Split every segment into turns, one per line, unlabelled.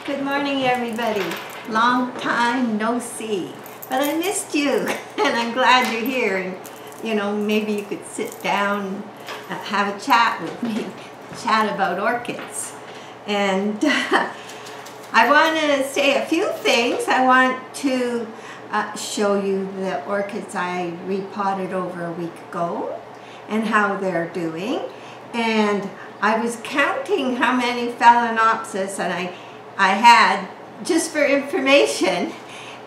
Good morning, everybody. Long time no see, but I missed you, and I'm glad you're here. And you know, maybe you could sit down and have a chat with me, chat about orchids. And I want to say a few things. I want to show you the orchids I repotted over a week ago and how they're doing. And I was counting how many Phalaenopsis and I had just for information,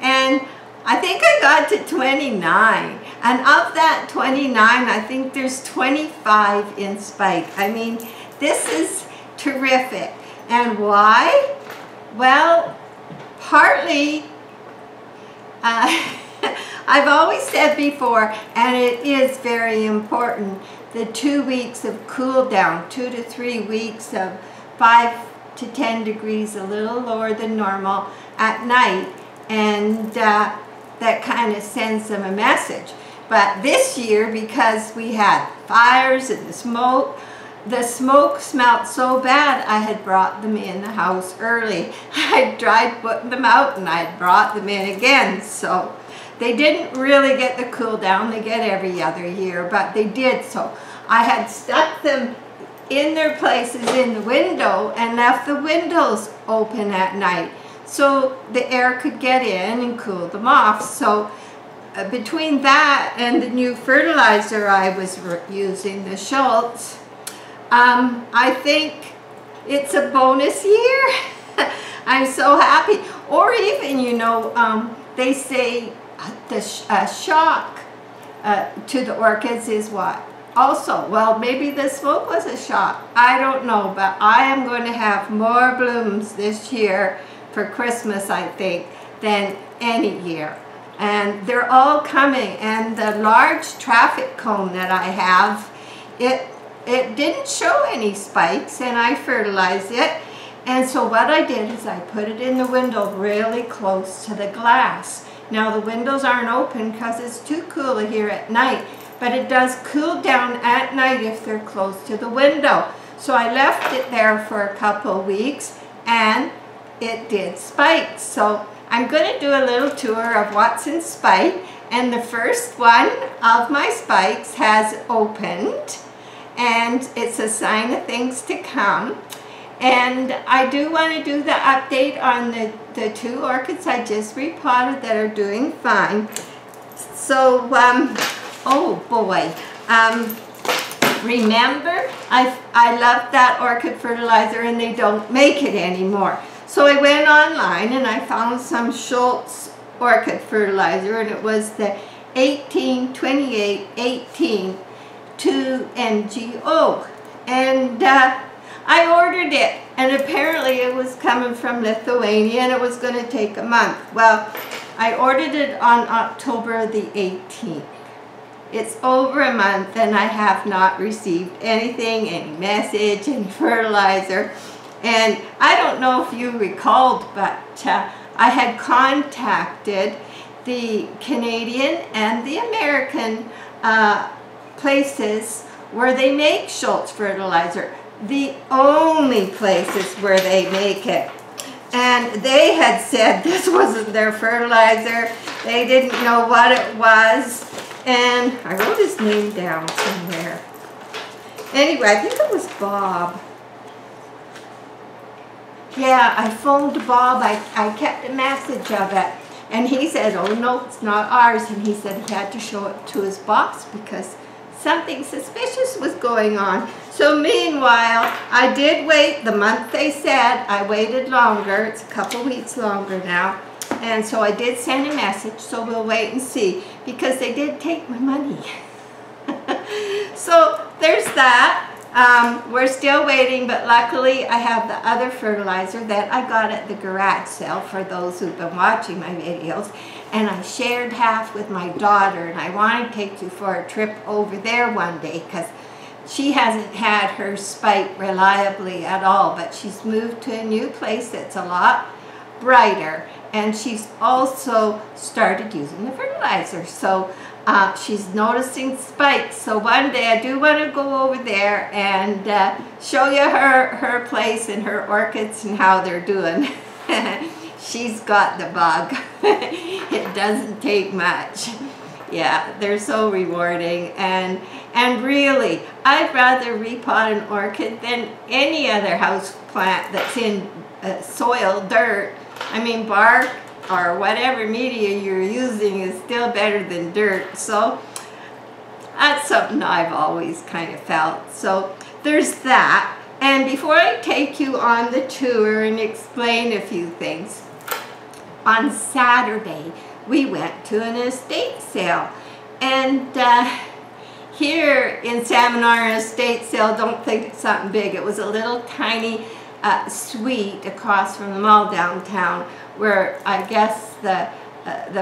and I think I got to 29. And of that 29, I think there's 25 in spike. I mean, this is terrific. And why? Well, partly, I've always said before, and it is very important, the 2 weeks of cool down, 2 to 3 weeks of 5 to 10 degrees, a little lower than normal at night, and that kind of sends them a message. But this year, because we had fires and the smoke smelled so bad, I had brought them in the house early. I tried putting them out and I brought them in again. So they didn't really get the cool down. They get every other year, but they did. So I had stuck them in their places in the window and left the windows open at night so the air could get in and cool them off. So between that and the new fertilizer I was using, the Schultz, I think it's a bonus year. I'm so happy. Or even, you know, they say the shock to the orchids is what? Also, well, maybe the smoke was a shock. I don't know, but I am going to have more blooms this year for Christmas, I think, than any year. And they're all coming. And the large traffic cone that I have, it didn't show any spikes, and I fertilized it. And so what I did is I put it in the window really close to the glass. Now the windows aren't open because it's too cool here at night, but it does cool down at night if they're close to the window. So I left it there for a couple weeks and it did spike. So I'm going to do a little tour of what's in spike, and the first one of my spikes has opened, and it's a sign of things to come. And I do want to do the update on the 2 orchids I just repotted that are doing fine. So, oh boy, remember, I loved that orchid fertilizer and they don't make it anymore. So I went online and I found some Schultz orchid fertilizer, and it was the 18-28-18 2-NGO. And I ordered it, and apparently it was coming from Lithuania and it was going to take a month. Well, I ordered it on October the 18th. It's over a month and I have not received anything, any message, any fertilizer. And I don't know if you recalled, but I had contacted the Canadian and the American places where they make Schultz fertilizer, the only places where they make it. And they had said this wasn't their fertilizer. They didn't know what it was. And I wrote his name down somewhere. Anyway, I think it was Bob. Yeah, I phoned Bob. I kept a message of it. And he said, oh no, it's not ours. And he said he had to show it to his boss because something suspicious was going on. So meanwhile, I did wait the month they said. I waited longer. It's a couple weeks longer now. And so I did send a message, so we'll wait and see, because they did take my money. So there's that. We're still waiting, but luckily I have the other fertilizer that I got at the garage sale for those who've been watching my videos. And I shared half with my daughter, and I want to take you for a trip over there one day because she hasn't had her spike reliably at all, but she's moved to a new place that's a lot brighter, and she's also started using the fertilizer. So she's noticing spikes. So one day I do want to go over there and show you her place and her orchids and how they're doing. She's got the bug. It doesn't take much. Yeah, they're so rewarding, and really, I'd rather repot an orchid than any other house plant that's in soil, dirt. I mean, bark or whatever media you're using is still better than dirt. So that's something I've always kind of felt. So there's that. And before I take you on the tour and explain a few things, on Saturday, we went to an estate sale, and here in Salmonara estate sale, don't think it's something big. It was a little tiny suite across from the mall downtown, where I guess the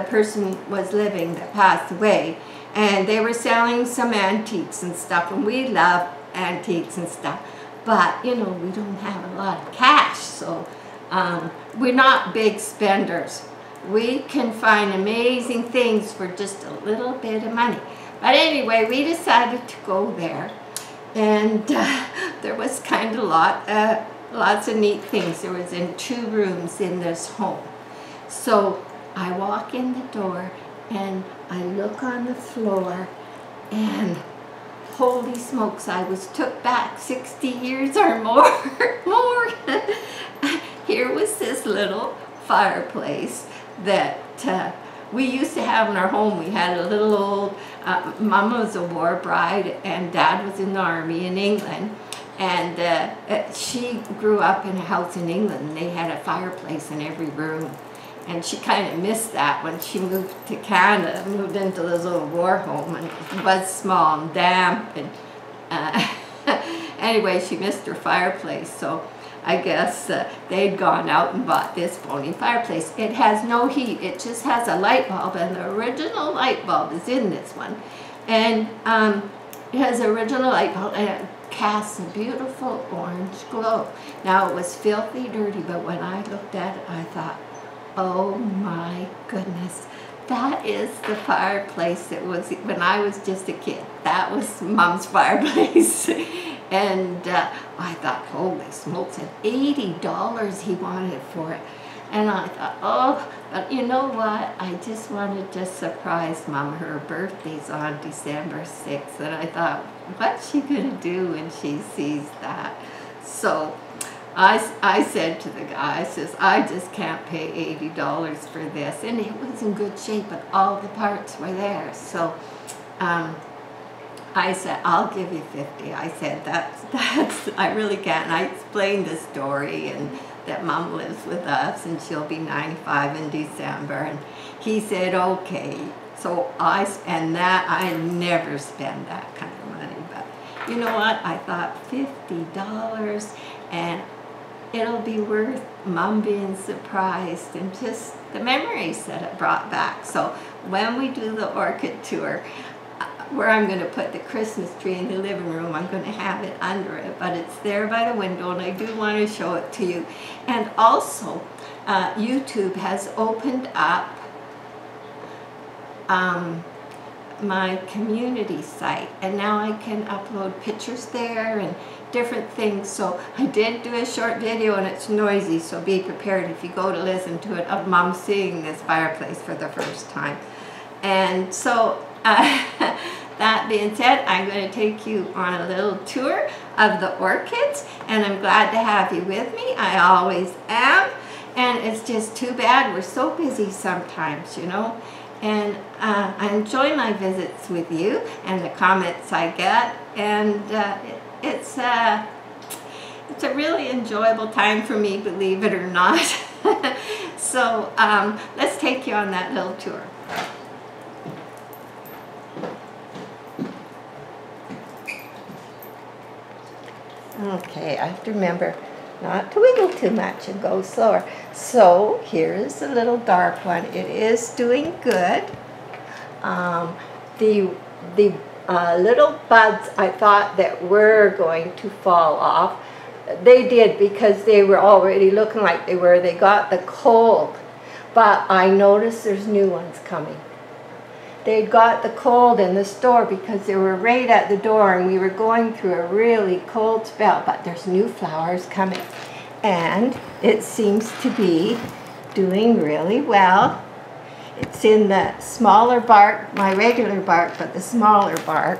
person was living that passed away, and they were selling some antiques and stuff, and we love antiques and stuff, but you know, we don't have a lot of cash, so we're not big spenders. We can find amazing things for just a little bit of money. But anyway, we decided to go there, and there was kind of lots of neat things. There was in 2 rooms in this home. So I walk in the door and I look on the floor, and holy smokes, I was took back 60 years or more. Here was this little fireplace that we used to have in our home. We had a little old, Mama was a war bride and Dad was in the army in England, and she grew up in a house in England, and they had a fireplace in every room, and she kind of missed that when she moved to Canada, moved into this little war home, and it was small and damp, and anyway, she missed her fireplace. So I guess they'd gone out and bought this phony fireplace. It has no heat. It just has a light bulb, and the original light bulb is in this one. And it has an original light bulb, and it casts a beautiful orange glow. Now, it was filthy dirty, but when I looked at it, I thought, oh my goodness, that is the fireplace that was when I was just a kid. That was Mom's fireplace. And I thought, holy smokes, and $80 he wanted for it. And I thought, oh, but you know what? I just wanted to surprise Mom. Her birthday's on December 6th. And I thought, what's she going to do when she sees that? So I said to the guy, I says, I just can't pay $80 for this. And it was in good shape, but all the parts were there. So I said, I'll give you 50. I said, that's, I really can't. And I explained the story, and that Mom lives with us, and she'll be 95 in December. And he said, okay. So I never spend that kind of money. But you know what? I thought $50, and it'll be worth Mom being surprised and just the memories that it brought back. So when we do the orchid tour, where I'm going to put the Christmas tree in the living room, I'm going to have it under it, but it's there by the window, and I do want to show it to you. And also, YouTube has opened up my community site, and now I can upload pictures there and different things. So I did do a short video, and it's noisy, so be prepared if you go to listen to it, of Mom seeing this fireplace for the first time. And so that being said, I'm going to take you on a little tour of the orchids, and I'm glad to have you with me. I always am, and it's just too bad we're so busy sometimes, you know. And I enjoy my visits with you and the comments I get, and it's a really enjoyable time for me, believe it or not. So let's take you on that little tour. Okay, I have to remember not to wiggle too much and go slower. So here's the little dark one. It is doing good. The little buds I thought that were going to fall off, they did, because they were already looking like they got the cold. But I noticed there's new ones coming. they got the cold in the store because they were right at the door and we were going through a really cold spell, but there's new flowers coming and it seems to be doing really well. It's in the smaller bark, my regular bark, but the smaller bark.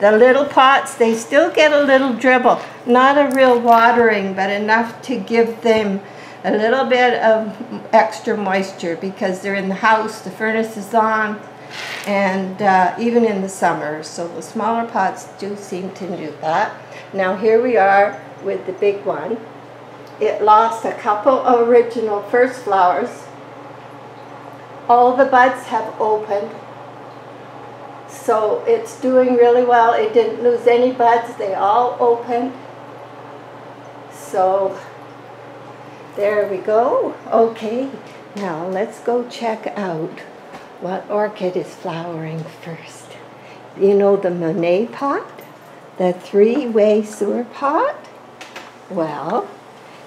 The little pots, they still get a little dribble, not a real watering, but enough to give them a little bit of extra moisture because they're in the house, the furnace is on, and even in the summer. So the smaller pots do seem to do that. Now here we are with the big one. It lost a couple of original first flowers. All the buds have opened. So it's doing really well. It didn't lose any buds. They all opened. So there we go. Okay, now let's go check out what orchid is flowering first. You know the Monet pot? The three-way sewer pot? Well,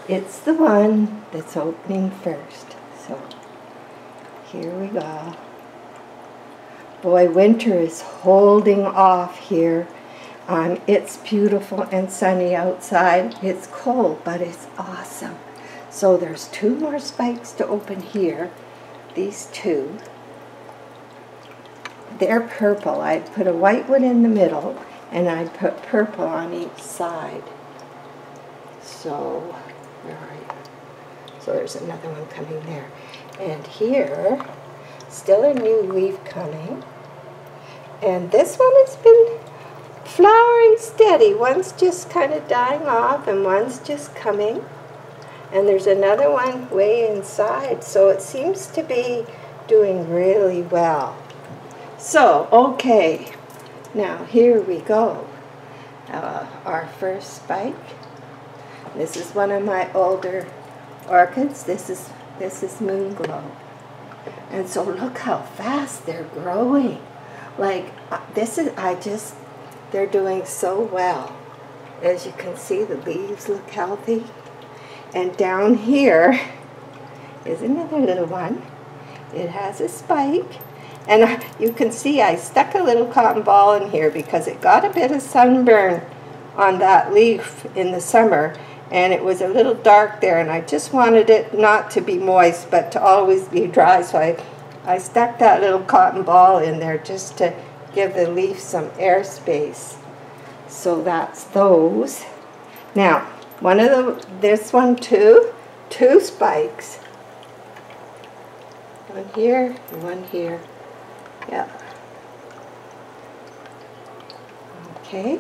it's the one that's opening first. So here we go. Boy, winter is holding off here. It's beautiful and sunny outside. It's cold, but it's awesome. So there's two more spikes to open here. These two. They're purple. I put a white one in the middle, and I put purple on each side. So, where are you? So there's another one coming there. And here, still a new leaf coming. And this one has been flowering steady. One's just kind of dying off and one's just coming. And there's another one way inside. So it seems to be doing really well. So, okay. Now here we go. Our first spike. This is one of my older orchids. This is Moon Glow. And so look how fast they're growing. Like they're doing so well. As you can see, the leaves look healthy. And down here is another little one. It has a spike. And you can see I stuck a little cotton ball in here because it got a bit of sunburn on that leaf in the summer. And it was a little dark there, and I just wanted it not to be moist, but to always be dry. So I stuck that little cotton ball in there just to give the leaf some air space. So that's those. Now, this one too, two spikes. One here and one here. Yeah. Okay.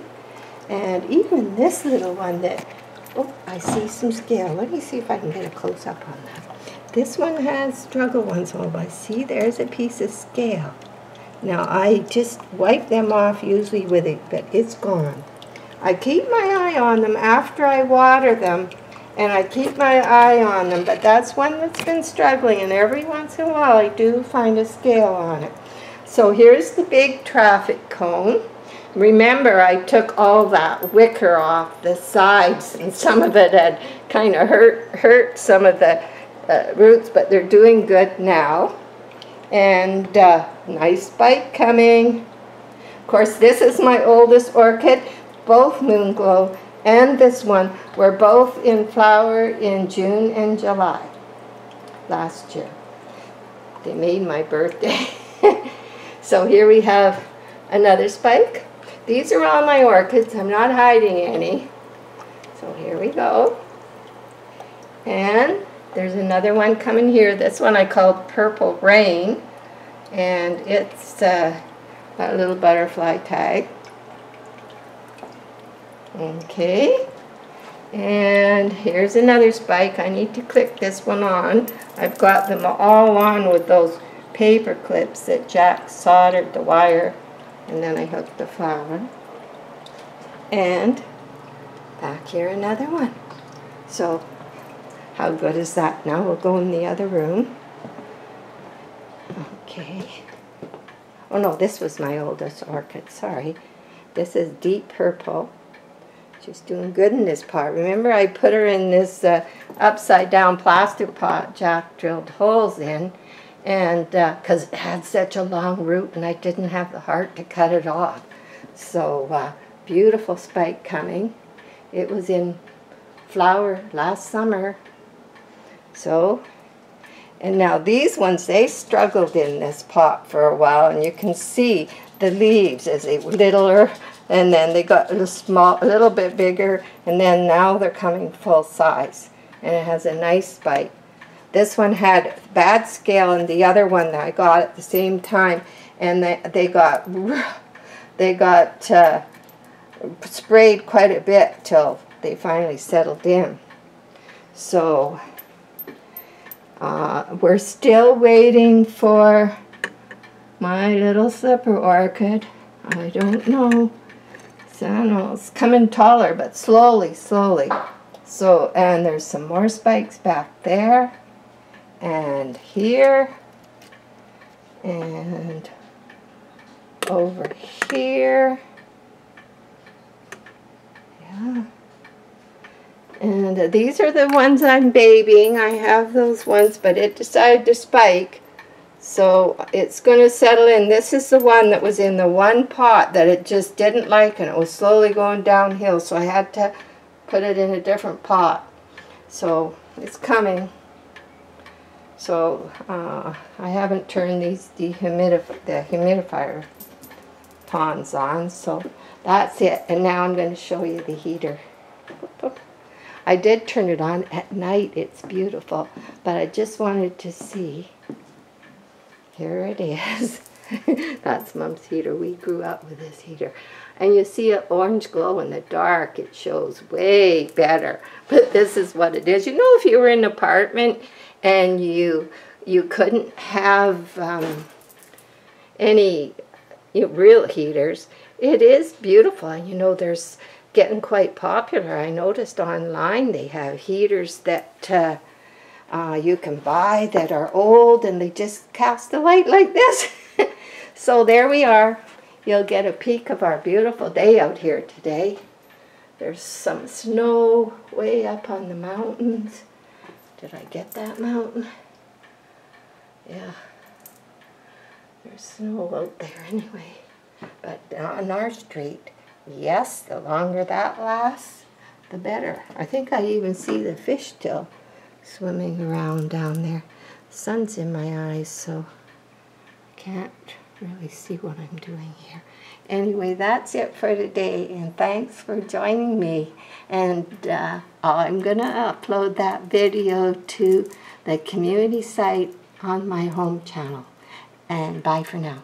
And even this little one that, oh, I see some scale. Let me see if I can get a close-up on that. This one has struggle ones on, but see, there's a piece of scale. Now, I just wipe them off usually with it, but it's gone. I keep my eye on them after I water them, and I keep my eye on them, but that's one that's been struggling, and every once in a while I do find a scale on it. So here's the big traffic cone. Remember, I took all that wicker off the sides, and some of it had kind of hurt some of the roots, but they're doing good now. And nice spike coming. Of course, this is my oldest orchid. Both Moon Glow and this one were both in flower in June and July last year. They made my birthday. So here we have another spike. These are all my orchids. I'm not hiding any. So here we go. And there's another one coming here. This one I called Purple Rain. And it's got a little butterfly tag. Okay. And here's another spike. I need to click this one on. I've got them all on with those paper clips that Jack soldered the wire. And then I hooked the flower. And back here another one. So how good is that? Now we'll go in the other room. Okay. Oh no, this was my oldest orchid, sorry. This is deep purple. She's doing good in this pot. Remember I put her in this upside down plastic pot Jack drilled holes in. and because it had such a long root and I didn't have the heart to cut it off. So beautiful spike coming. It was in flower last summer. So, and now these ones, they struggled in this pot for a while, and you can see the leaves as they were littler, and then they got a little bit bigger, and then now they're coming full size, and it has a nice spike. This one had bad scale, and the other one that I got at the same time, and they got sprayed quite a bit till they finally settled in. So we're still waiting for my little slipper orchid. I don't know. So it's coming taller, but slowly, slowly. So, and there's some more spikes back there, and here, and over here. Yeah. And these are the ones I'm babying. I have those ones, but it decided to spike. So it's going to settle in. This is the one that was in the one pot that it just didn't like, and it was slowly going downhill. So I had to put it in a different pot. So it's coming. So I haven't turned the humidifier ponds on. So that's it. And now I'm going to show you the heater. I did turn it on at night. It's beautiful. But I just wanted to see. Here it is. That's Mom's heater. We grew up with this heater. And you see an orange glow in the dark. It shows way better. But this is what it is. You know, if you were in an apartment and you couldn't have any real heaters, it is beautiful. And you know, there's getting quite popular. I noticed online they have heaters that you can buy that are old, and they just cast a light like this. So there we are. You'll get a peek of our beautiful day out here today. There's some snow way up on the mountains. Did I get that mountain? Yeah. There's snow out there anyway. But on our street, yes, the longer that lasts, the better. I think I even see the fish still swimming around down there. The sun's in my eyes, so I can't really see what I'm doing here. Anyway, that's it for today, and thanks for joining me. And I'm going to upload that video to the community site on my home channel. And bye for now.